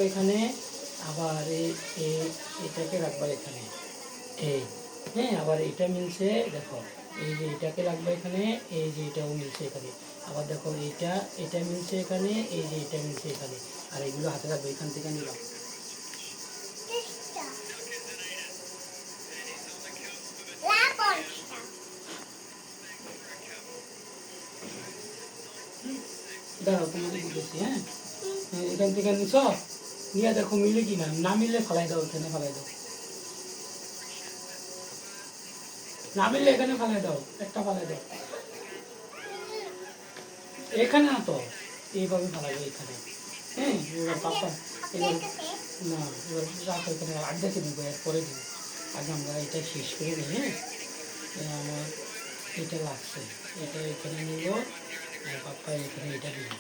এখানে আবার এটাকে রাখবা এখানে এই, হ্যাঁ, আবার এটা মিলছে দেখো, এই যে এটাকে রাখবা এখানে, এই যে এটাও মিলছে এখানে, আবার দেখো এটা মিলছে এখানে, এই যে এটা মিলছে এখানে, আর এগুলো হাতে রাখবে, এখান থেকে নিলাম। দাঁড়াও তোমাকে দিতেছি, হ্যাঁ, এখান থেকে নিছ, নিয়ে দেখো মিলে কি না মিললে ফালাই দাও, এখানে ফালাই দাও, না মিললে এখানে ফালাই দাও, একটা ফালাই দাও, এখানে না তো, এইভাবে ফালাবে এখানে, হ্যাঁ, এবার পাপা, এবার না, এবার রাখো এখানে, আড্ডাকে দিব, এরপরে দিব, আগে আমরা এটা শেষ করে নিই, হ্যাঁ, আমার এটা লাগছে, এটা এখানে নিব, আর পাপা এখানে এটা দিব।